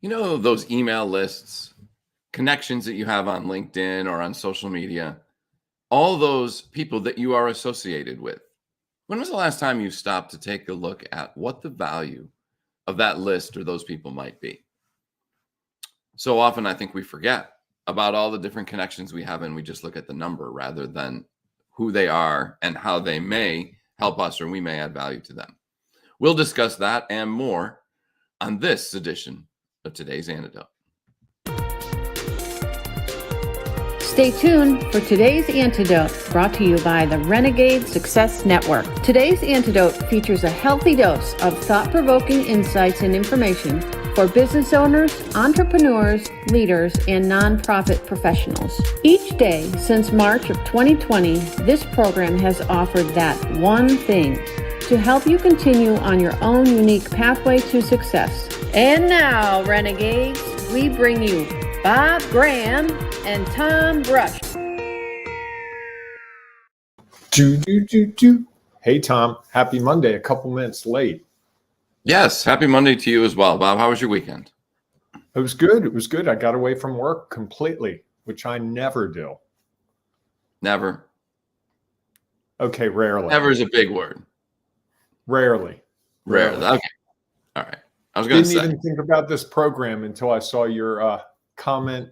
You know, those email lists, connections that you have on LinkedIn or on social media, all those people that you are associated with. When was the last time you stopped to take a look at what the value of that list or those people might be? So often I think we forget about all the different connections we have and we just look at the number rather than who they are and how they may help us or we may add value to them. We'll discuss that and more on this edition of today's Antidote. Stay tuned for today's Antidote, brought to you by the Renegade Success Network. Today's Antidote features a healthy dose of thought-provoking insights and information for business owners, entrepreneurs, leaders, and nonprofit professionals. Each day since March of 2020, this program has offered that one thing to help you continue on your own unique pathway to success. And now, Renegades, we bring you Bob Graham and Tom Brush. Hey, Tom. Happy Monday. A couple minutes late. Yes. Happy Monday to you as well, Bob. How was your weekend? It was good. It was good. I got away from work completely, which I never do. Never. Okay, rarely. Never is a big word. Rarely. Rarely. Okay. All right. I was going to say. Didn't even think about this program until I saw your comment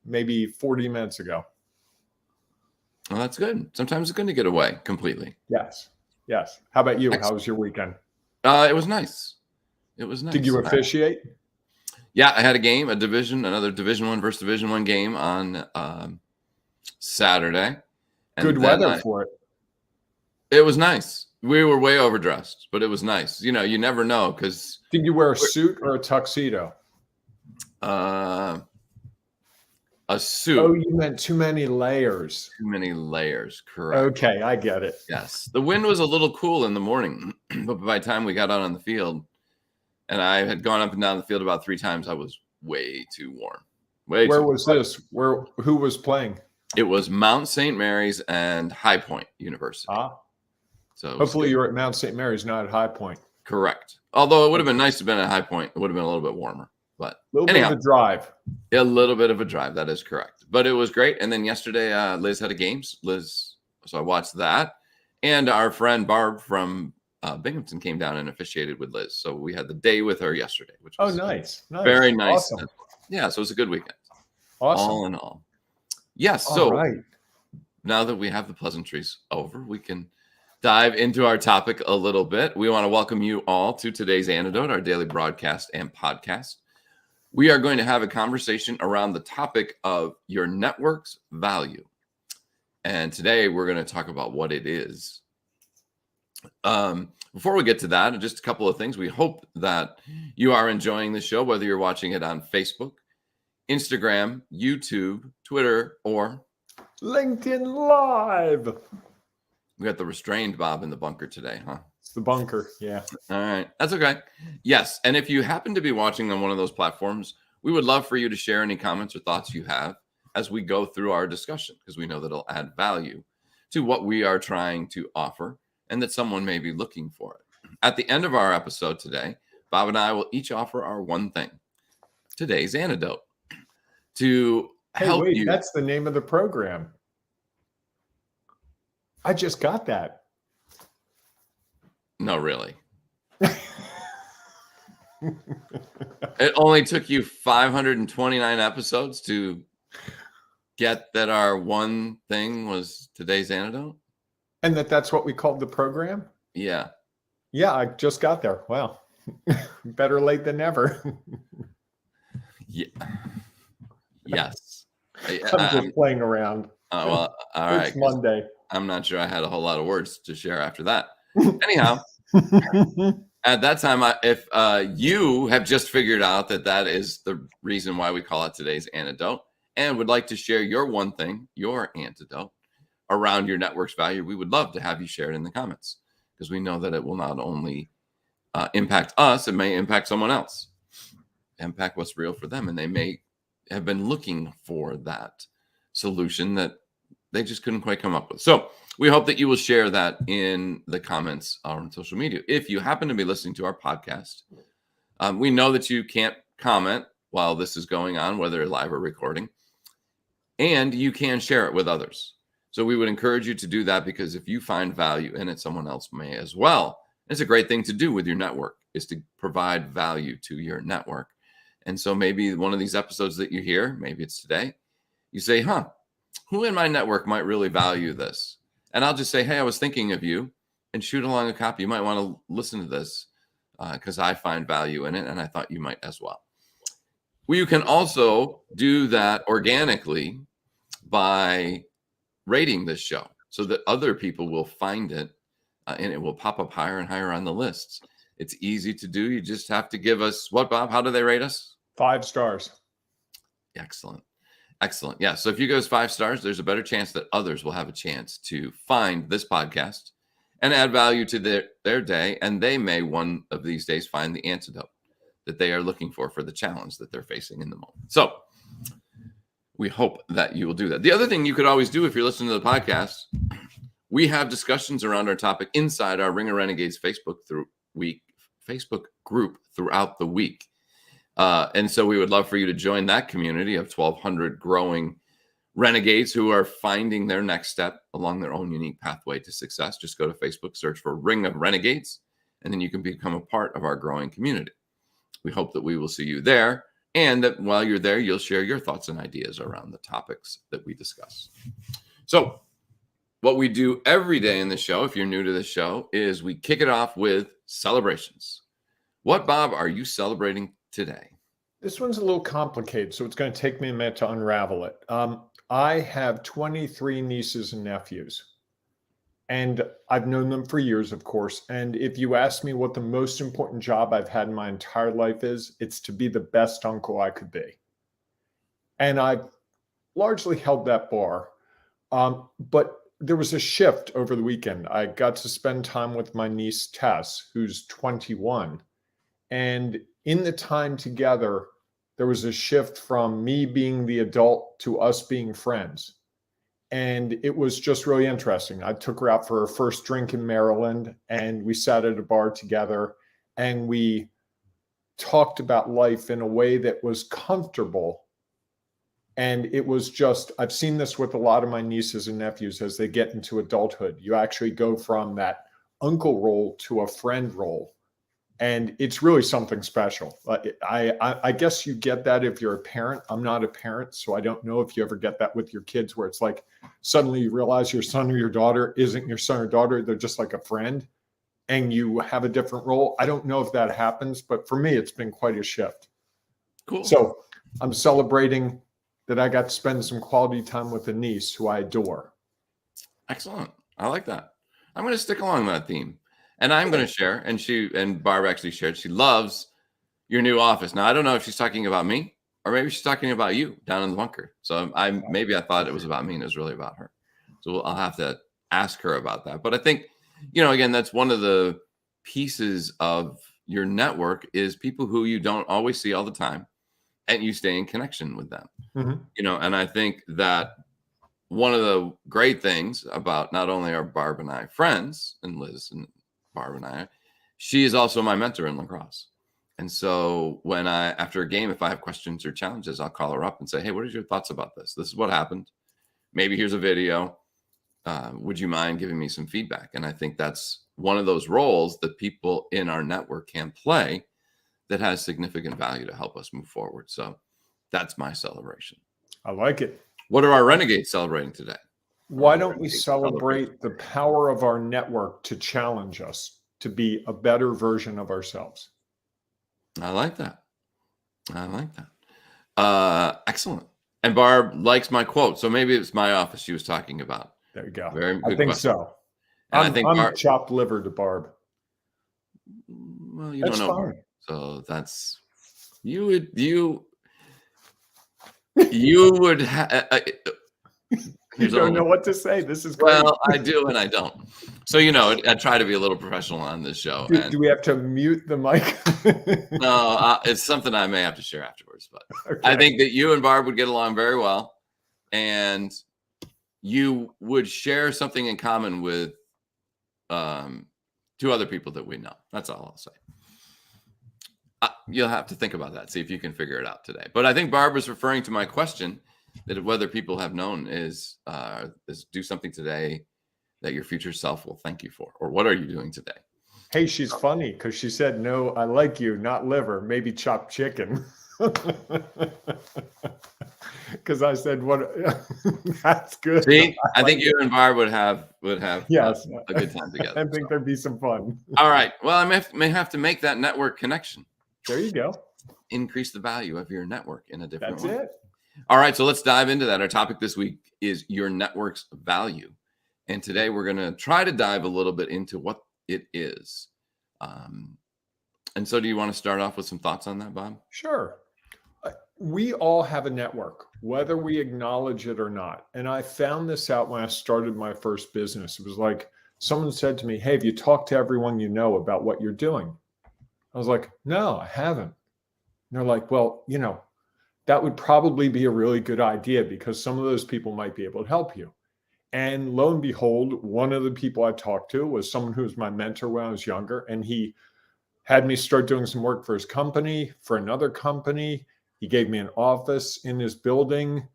maybe 40 minutes ago. Well, that's good. Sometimes it's good to get away completely. Yes. How about you? Excellent. How was your weekend? It was nice. It was nice. Did you officiate? Yeah, I had a game, another Division I versus Division I game on Saturday. And good weather for it. It was nice. We were way overdressed, but it was nice. You know, you never know because. Did you wear a suit or a tuxedo? A suit. Oh, you meant too many layers. Too many layers, correct. Okay, I get it. Yes. The wind was a little cool in the morning, but by the time we got out on the field, and I had gone up and down the field about 3 times, I was way too warm. Where was this? Who was playing? It was Mount St. Mary's and High Point University. So hopefully you're at Mount St. Mary's, not at High Point. Correct. Although it would have been nice to have been at High Point. It would have been a little bit warmer. But a little bit of a drive. A little bit of a drive. That is correct. But it was great. And then yesterday, Liz had a games. So I watched that. And our friend Barb from Binghamton came down and officiated with Liz. So we had the day with her yesterday, which was nice. Very nice. Awesome. Yeah, so it was a good weekend. Awesome. All in all. Yes. All so right. Now that we have the pleasantries over, we can dive into our topic a little bit. We want to welcome you all to today's Antidote, our daily broadcast and podcast. We are going to have a conversation around the topic of your network's value. And today we're going to talk about what it is. Before we get to that, just a couple of things. We hope that you are enjoying the show, whether you're watching it on Facebook, Instagram, YouTube, Twitter, or LinkedIn Live. We got the restrained Bob in the bunker today, huh? It's the bunker, yeah. All right. That's okay. Yes. And if you happen to be watching on one of those platforms, we would love for you to share any comments or thoughts you have as we go through our discussion, because we know that it'll add value to what we are trying to offer and that someone may be looking for it. At the end of our episode today, Bob and I will each offer our one thing, today's Antidote, to help you. That's the name of the program. I just got that. No, really. It only took you 529 episodes to get that our one thing was today's Antidote? And that's what we called the program? Yeah. Yeah, I just got there. Wow. Better late than never. Yeah. Yes. I'm just playing around. Oh, well, all right. It's Monday. I'm not sure I had a whole lot of words to share after that. Anyhow, at that time, if you have just figured out that is the reason why we call it today's Antidote and would like to share your one thing, your antidote around your network's value, we would love to have you share it in the comments, because we know that it will not only impact us, it may impact someone else, impact what's real for them. And they may have been looking for that solution that they just couldn't quite come up with. So we hope that you will share that in the comments on social media. If you happen to be listening to our podcast, we know that you can't comment while this is going on, whether live or recording. And you can share it with others. So we would encourage you to do that, because if you find value in it, someone else may as well. It's a great thing to do with your network, is to provide value to your network. And so maybe one of these episodes that you hear, maybe it's today, you say, who in my network might really value this? And I'll just say, hey, I was thinking of you, and shoot along a copy. You might want to listen to this because I find value in it, and I thought you might as well. Well, you can also do that organically by rating this show so that other people will find it and it will pop up higher and higher on the lists. It's easy to do. You just have to give us what, Bob? How do they rate us? 5 stars. Excellent. Excellent. Yeah. So if you give us 5 stars, there's a better chance that others will have a chance to find this podcast and add value to their day. And they may one of these days find the antidote that they are looking for the challenge that they're facing in the moment. So we hope that you will do that. The other thing you could always do if you're listening to the podcast, we have discussions around our topic inside our Ring of Renegades Facebook group throughout the week. And so we would love for you to join that community of 1,200 growing renegades who are finding their next step along their own unique pathway to success. Just go to Facebook, search for Ring of Renegades, and then you can become a part of our growing community. We hope that we will see you there, and that while you're there, you'll share your thoughts and ideas around the topics that we discuss. So what we do every day in the show, if you're new to the show, is we kick it off with celebrations. What, Bob, are you celebrating today? This one's a little complicated, so it's going to take me a minute to unravel it. I have 23 nieces and nephews, and I've known them for years, of course. And if you ask me what the most important job I've had in my entire life is, it's to be the best uncle I could be. And I've largely held that bar. But there was a shift over the weekend. I got to spend time with my niece, Tess, who's 21. And in the time together, there was a shift from me being the adult to us being friends. And it was just really interesting. I took her out for her first drink in Maryland, and we sat at a bar together, and we talked about life in a way that was comfortable. And it was just, I've seen this with a lot of my nieces and nephews as they get into adulthood. You actually go from that uncle role to a friend role. And it's really something special. I guess you get that if you're a parent. I'm not a parent, so I don't know if you ever get that with your kids, where it's like suddenly you realize your son or your daughter isn't your son or daughter. They're just like a friend, and you have a different role. I don't know if that happens, but for me, it's been quite a shift. Cool. So I'm celebrating that I got to spend some quality time with a niece who I adore. Excellent. I like that. I'm going to stick along that theme. And I'm going to share, and Barb actually shared, she loves your new office. Now, I don't know if she's talking about me, or maybe she's talking about you down in the bunker. So I thought it was about me, and it was really about her. So I'll have to ask her about that. But I think, again, that's one of the pieces of your network is people who you don't always see all the time, and you stay in connection with them. Mm-hmm. And I think that one of the great things about not only are Barb and I friends, and Liz and Barb and I, she is also my mentor in lacrosse. And so when after a game, if I have questions or challenges, I'll call her up and say, hey, what are your thoughts about this? This is what happened. Maybe here's a video. Would you mind giving me some feedback? And I think that's one of those roles that people in our network can play that has significant value to help us move forward. So that's my celebration. I like it. What are our renegades celebrating today? Why don't we celebrate the power of our network to challenge us to be a better version of ourselves? I like that. Excellent. And Barb likes my quote. So maybe it's my office she was talking about. There you go. Very good I think question. so. And I think I'm chopped liver to Barb. Well, you don't know Barb. So that's you would You don't know what to say. This is great. Well, I do and I don't. So, I try to be a little professional on this show. Do we have to mute the mic? No, it's something I may have to share afterwards. But okay. I think that you and Barb would get along very well. And you would share something in common with 2 other people that we know. That's all I'll say. You'll have to think about that. See if you can figure it out today. But I think Barb was referring to my question that whether people have known is do something today that your future self will thank you for, or what are you doing today? Hey, she's funny because she said, no, I like you, not liver, maybe chopped chicken. Because I said, what? That's good. See, I think you and Barb would have Yes, a good time together. I think there'd be some fun. All right. Well, I may have to make that network connection. There you go. Increase the value of your network in a different way. That's it. All right. So let's dive into that. Our topic this week is your network's value. And today we're going to try to dive a little bit into what it is. And so do you want to start off with some thoughts on that, Bob? Sure. We all have a network, whether we acknowledge it or not. And I found this out when I started my first business. It was like someone said to me, hey, have you talked to everyone you know about what you're doing? I was like, no, I haven't. And they're like, well, that would probably be a really good idea because some of those people might be able to help you. And lo and behold, one of the people I talked to was someone who was my mentor when I was younger. And he had me start doing some work for his company, for another company. He gave me an office in his building.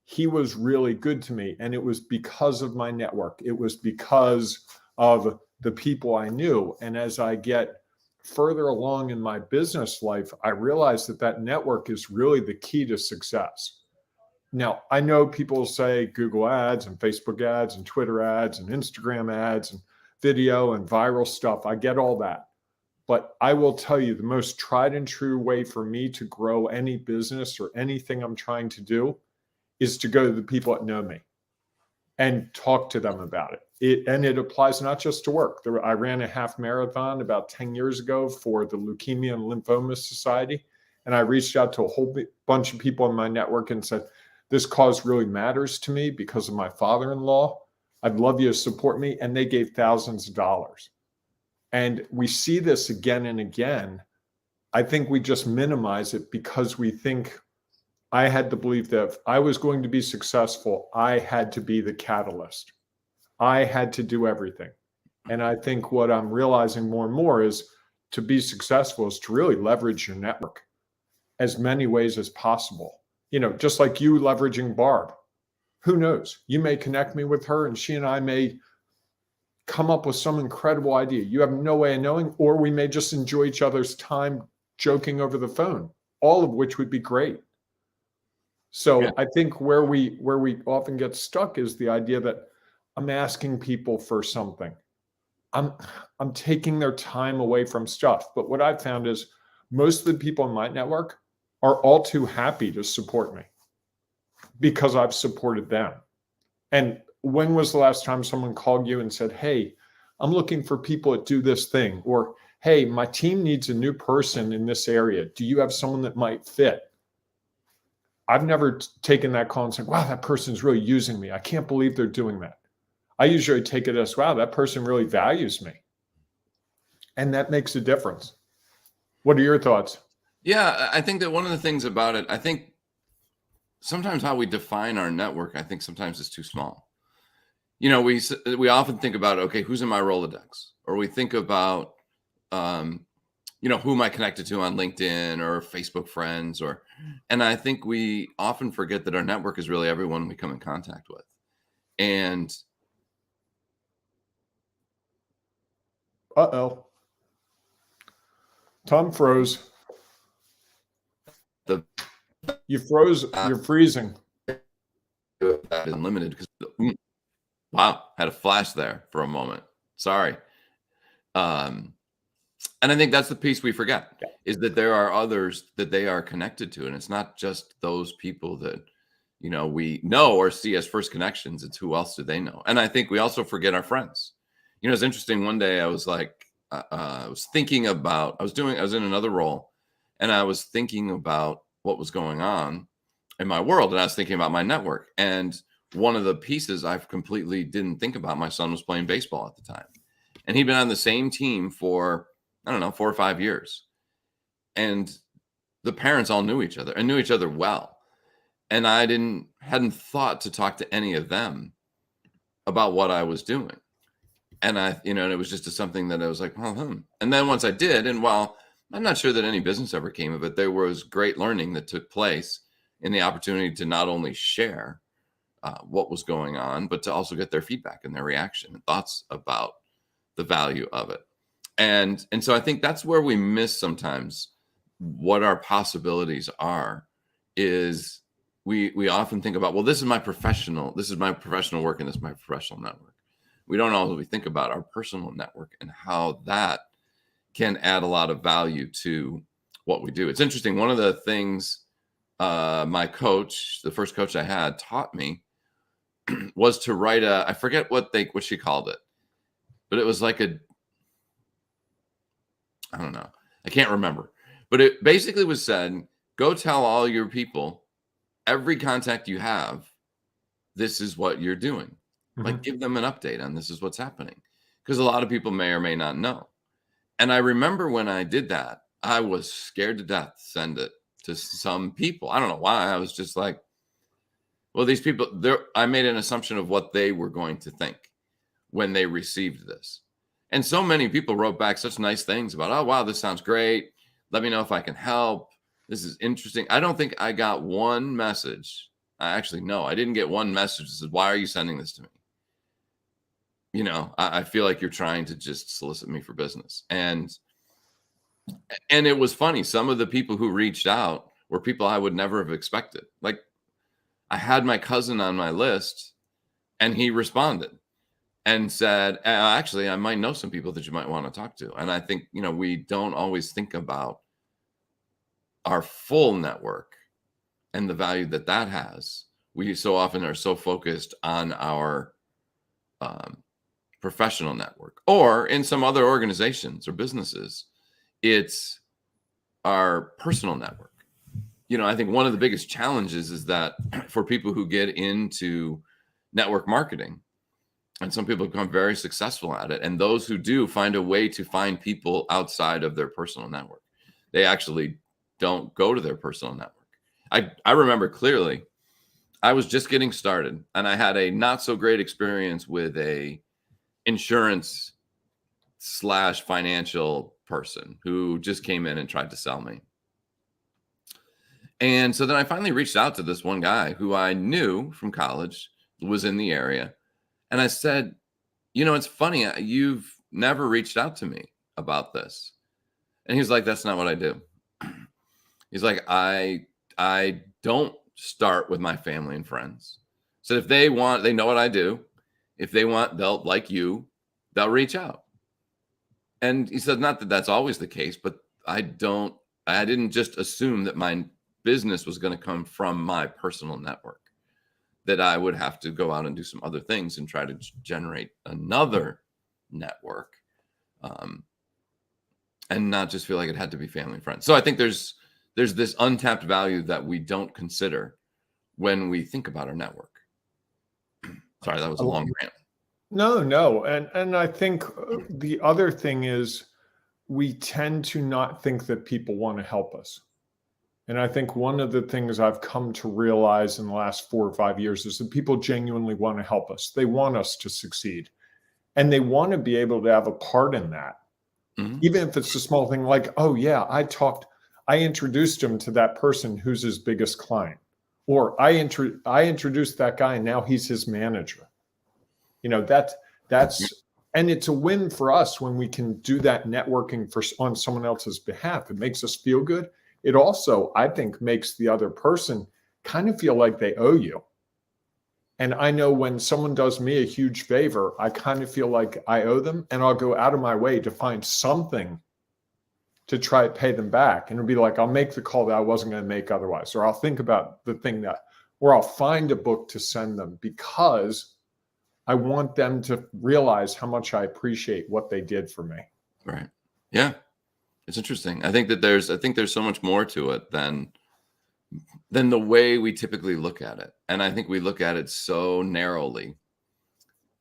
He was really good to me. And it was because of my network. It was because of the people I knew. And as I get further along in my business life, I realized that network is really the key to success. Now, I know people say Google ads and Facebook ads and Twitter ads and Instagram ads and video and viral stuff. I get all that. But I will tell you the most tried and true way for me to grow any business or anything I'm trying to do is to go to the people that know me and talk to them about it. It applies not just to work. I ran a half marathon about 10 years ago for the Leukemia and Lymphoma Society. And I reached out to a whole bunch of people in my network and said, this cause really matters to me because of my father-in-law. I'd love you to support me. And they gave thousands of dollars. And we see this again and again. I think we just minimize it because we think I had to believe that if I was going to be successful, I had to be the catalyst. I had to do everything. And I think what I'm realizing more and more is to be successful is to really leverage your network as many ways as possible. Just like you leveraging Barb. Who knows? You may connect me with her and she and I may come up with some incredible idea. You have no way of knowing, or we may just enjoy each other's time joking over the phone, all of which would be great. So yeah. I think where we often get stuck is the idea that I'm asking people for something. I'm taking their time away from stuff. But what I've found is most of the people in my network are all too happy to support me because I've supported them. And when was the last time someone called you and said, hey, I'm looking for people that do this thing? Or, hey, my team needs a new person in this area. Do you have someone that might fit? I've never taken that call and said, wow, that person's really using me. I can't believe they're doing that. I usually take it as, wow, that person really values me. And that makes a difference. What are your thoughts? Yeah, I think that one of the things about it, I think sometimes how we define our network, I think sometimes is too small. We often think about, okay, who's in my Rolodex? Or we think about, who am I connected to on LinkedIn or Facebook friends? And I think we often forget that our network is really everyone we come in contact with. And Tom froze. You froze. You're freezing. That is unlimited because wow, had a flash there for a moment. Sorry. And I think that's the piece we forget is that there are others that they are connected to, and it's not just those people that we know or see as first connections. It's who else do they know? And I think we also forget our friends. It's interesting. One day I was like, I was thinking about, I was in another role, and I was thinking about what was going on in my world, and I was thinking about my network. And one of the pieces I completely didn't think about, my son was playing baseball at the time, and he'd been on the same team for, 4 or 5 years. And the parents all knew each other and knew each other well. And I hadn't thought to talk to any of them about what I was doing. And and it was just something that I was like, And then once I did, and while I'm not sure that any business ever came of it. There was great learning that took place in the opportunity to not only share what was going on, but to also get their feedback and their reaction and thoughts about the value of it. And so I think that's where we miss sometimes what our possibilities are. Is we often think about, well, this is my professional work, and this is my professional network. We don't always think about our personal network and how that can add a lot of value to what we do. It's interesting. One of the things my coach, the first coach I had, taught me was to write I forget what she called it, but it was like I don't know. I can't remember. But it basically was said, go tell all your people, every contact you have, this is what you're doing. Mm-hmm. Like, give them an update on this is what's happening. Because a lot of people may or may not know. And I remember when I did that, I was scared to death to send it to some people. I don't know why. I was just like, well, these people, I made an assumption of what they were going to think when they received this. And so many people wrote back such nice things about, oh, wow, this sounds great. Let me know if I can help. This is interesting. I don't think I got one message. I didn't get one message that said, why are you sending this to me? You know, I feel like you're trying to just solicit me for business. And it was funny. Some of the people who reached out were people I would never have expected. Like, I had my cousin on my list, and he responded and said, actually, I might know some people that you might want to talk to. And I think, you know, we don't always think about our full network and the value that that has. We so often are so focused on our professional network, or in some other organizations or businesses, it's our personal network. You know, I think one of the biggest challenges is that for people who get into network marketing, and some people become very successful at it, and those who do find a way to find people outside of their personal network, they actually don't go to their personal network. I remember clearly, I was just getting started, and I had a not so great experience with a insurance / financial person who just came in and tried to sell me. And so then I finally reached out to this one guy who I knew from college, was in the area. And I said, you know, it's funny, you've never reached out to me about this. And he's like, that's not what I do. He's like, I don't start with my family and friends. So if they want, they know what I do. If they want, they'll reach out. And he said, not that that's always the case, but I didn't just assume that my business was going to come from my personal network, that I would have to go out and do some other things and try to generate another network, and not just feel like it had to be family and friends. So I think there's this untapped value that we don't consider when we think about our network. Sorry, that was a long rant. No. And I think the other thing is we tend to not think that people want to help us. And I think one of the things I've come to realize in the last 4 or 5 years is that people genuinely want to help us. They want us to succeed, and they want to be able to have a part in that. Mm-hmm. Even if it's a small thing like, oh yeah, I introduced him to that person who's his biggest client, or I introduced that guy and now he's his manager. You know, that's, and it's a win for us when we can do that networking on someone else's behalf. It makes us feel good. It also, I think, makes the other person kind of feel like they owe you. And I know when someone does me a huge favor, I kind of feel like I owe them, and I'll go out of my way to find something to try to pay them back. And it'll be like, I'll make the call that I wasn't going to make otherwise, or I'll think about the thing or I'll find a book to send them because I want them to realize how much I appreciate what they did for me. Right. Yeah. It's interesting. I think there's so much more to it than the way we typically look at it. And I think we look at it so narrowly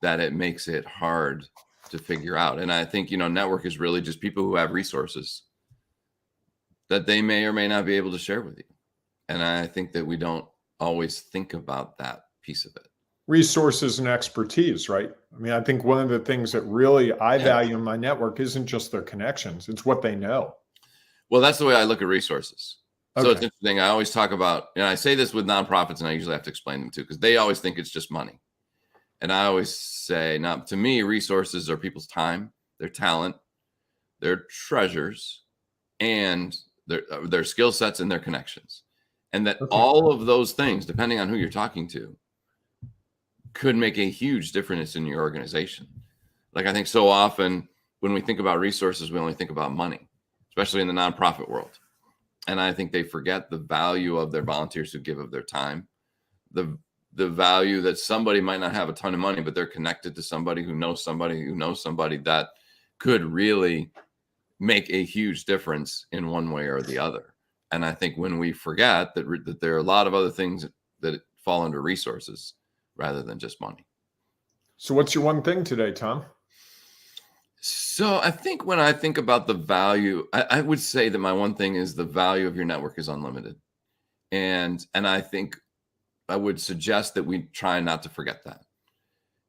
that it makes it hard to figure out. And I think, you know, network is really just people who have resources that they may or may not be able to share with you. And I think that we don't always think about that piece of it. Resources and expertise, right? I mean, I think one of the things that really I value in my network isn't just their connections, it's what they know. Well, that's the way I look at resources. So it's Okay. interesting. I always talk about, and I say this with nonprofits, and I usually have to explain them too, because they always think it's just money. And I always say, now, to me, resources are people's time, their talent, their treasures, and their skill sets and their connections. And that Okay. all of those things, depending on who you're talking to, could make a huge difference in your organization. Like, I think so often when we think about resources, we only think about money, especially in the nonprofit world. And I think they forget the value of their volunteers who give of their time, the value that somebody might not have a ton of money, but they're connected to somebody who knows somebody who knows somebody that could really make a huge difference in one way or the other. And I think when we forget that there are a lot of other things that fall under resources rather than just money. So what's your one thing today, Tom? So I think when I think about the value, I would say that my one thing is the value of your network is unlimited. And I think I would suggest that we try not to forget that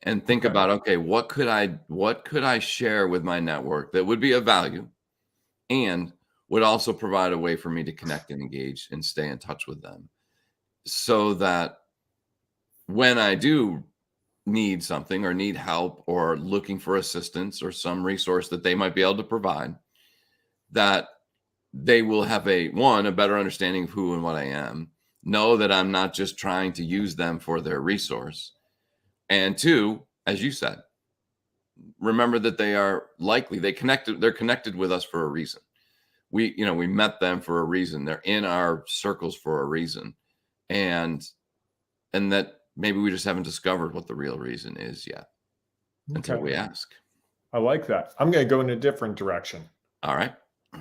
and think Okay. about, okay, what could I share with my network that would be of value and would also provide a way for me to connect and engage and stay in touch with them, so that when I do need something or need help or looking for assistance or some resource that they might be able to provide, that they will have a better understanding of who and what I am, know that I'm not just trying to use them for their resource, and two, as you said, remember that they're connected with us for a reason. We met them for a reason. They're in our circles for a reason. And that maybe we just haven't discovered what the real reason is yet until Okay. we ask. I like that. I'm going to go in a different direction. All right.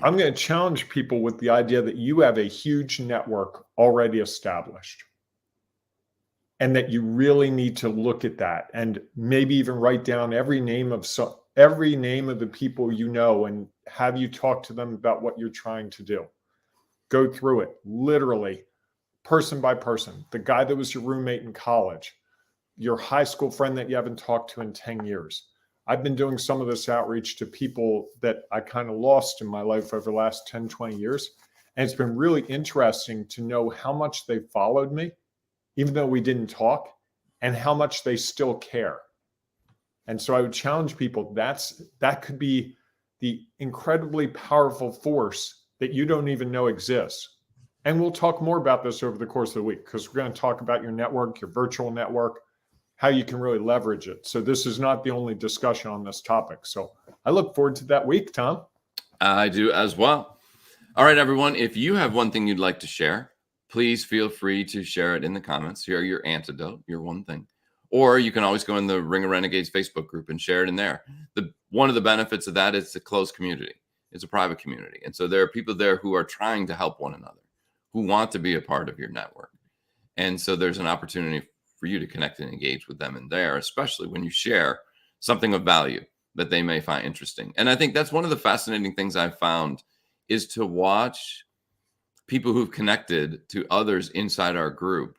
I'm going to challenge people with the idea that you have a huge network already established and that you really need to look at that and maybe even write down every name of the people you know and have you talk to them about what you're trying to do. Go through it literally, person by person. The guy that was your roommate in college, your high school friend that you haven't talked to in 10 years. I've been doing some of this outreach to people that I kind of lost in my life over the last 10, 20 years. And it's been really interesting to know how much they followed me, even though we didn't talk, and how much they still care. And so I would challenge people, that could be the incredibly powerful force that you don't even know exists. And we'll talk more about this over the course of the week, because we're going to talk about your network, your virtual network, how you can really leverage it. So this is not the only discussion on this topic. So I look forward to that week, Tom. I do as well. All right, everyone. If you have one thing you'd like to share, please feel free to share it in the comments. Share your antidote, your one thing. Or you can always go in the Ring of Renegades Facebook group and share it in there. One of the benefits of that is a closed community. It's a private community. And so there are people there who are trying to help one another, who want to be a part of your network. And so there's an opportunity for you to connect and engage with them in there, especially when you share something of value that they may find interesting. And I think that's one of the fascinating things I've found is to watch people who've connected to others inside our group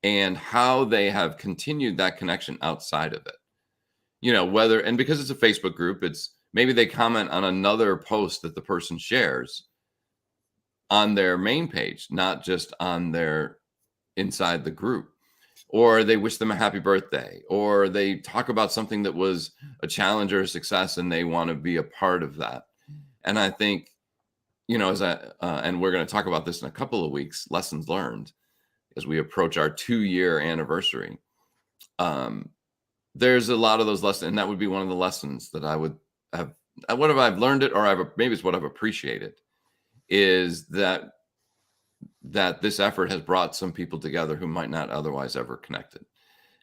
and how they have continued that connection outside of it. And because it's a Facebook group, it's maybe they comment on another post that the person shares on their main page, not just on their inside the group. Or they wish them a happy birthday, or they talk about something that was a challenge or a success and they want to be a part of that. And I think, and we're going to talk about this in a couple of weeks, lessons learned as we approach our 2-year anniversary. There's a lot of those lessons, and that would be one of the lessons that I would have. What have I've learned it, or maybe it's what I've appreciated, is that this effort has brought some people together who might not otherwise ever connected.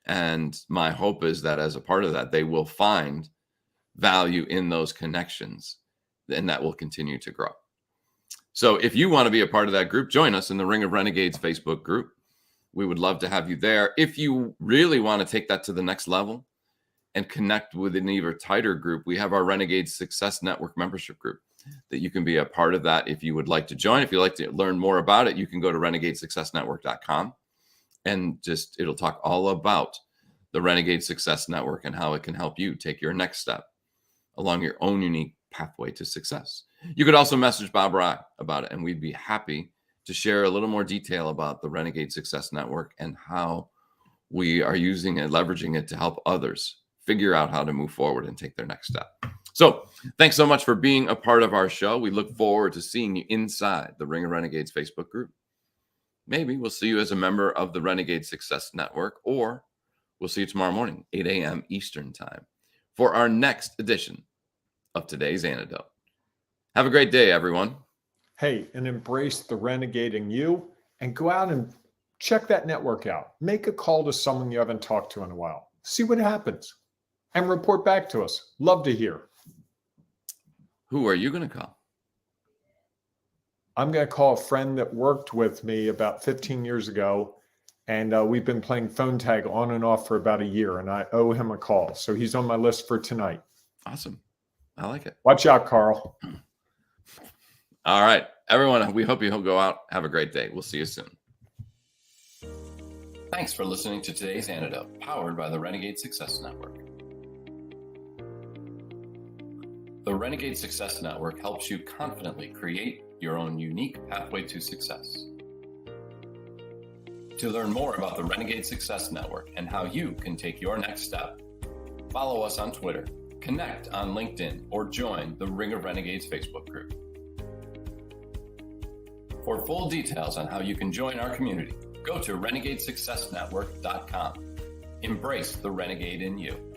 And my hope is that as a part of that, they will find value in those connections, and that will continue to grow. So if you want to be a part of that group, join us in the Ring of Renegades Facebook group. We would love to have you there. If you really want to take that to the next level and connect with an even tighter group, we have our Renegades Success Network membership group that you can be a part of that if you would like to join. If you'd like to learn more about it, you can go to renegadesuccessnetwork.com and it'll talk all about the Renegade Success Network and how it can help you take your next step along your own unique pathway to success. You could also message Bob or I about it, and we'd be happy to share a little more detail about the Renegade Success Network and how we are using and leveraging it to help others figure out how to move forward and take their next step. So thanks so much for being a part of our show. We look forward to seeing you inside the Ring of Renegades Facebook group. Maybe we'll see you as a member of the Renegade Success Network, or we'll see you tomorrow morning, 8 a.m. Eastern Time, for our next edition of Today's Antidote. Have a great day, everyone. Hey, and embrace the renegading you, and go out and check that network out. Make a call to someone you haven't talked to in a while. See what happens, and report back to us. Love to hear. Who are you going to call? I'm going to call a friend that worked with me about 15 years ago, and we've been playing phone tag on and off for about a year, and I owe him a call. So he's on my list for tonight. Awesome. I like it. Watch out, Carl. All right, everyone, we hope you'll go out. Have a great day. We'll see you soon. Thanks for listening to Today's Antidote, powered by the Renegade Success Network. The Renegade Success Network helps you confidently create your own unique pathway to success. To learn more about the Renegade Success Network and how you can take your next step, follow us on Twitter, connect on LinkedIn, or join the Ring of Renegades Facebook group. For full details on how you can join our community, go to renegadesuccessnetwork.com. Embrace the renegade in you.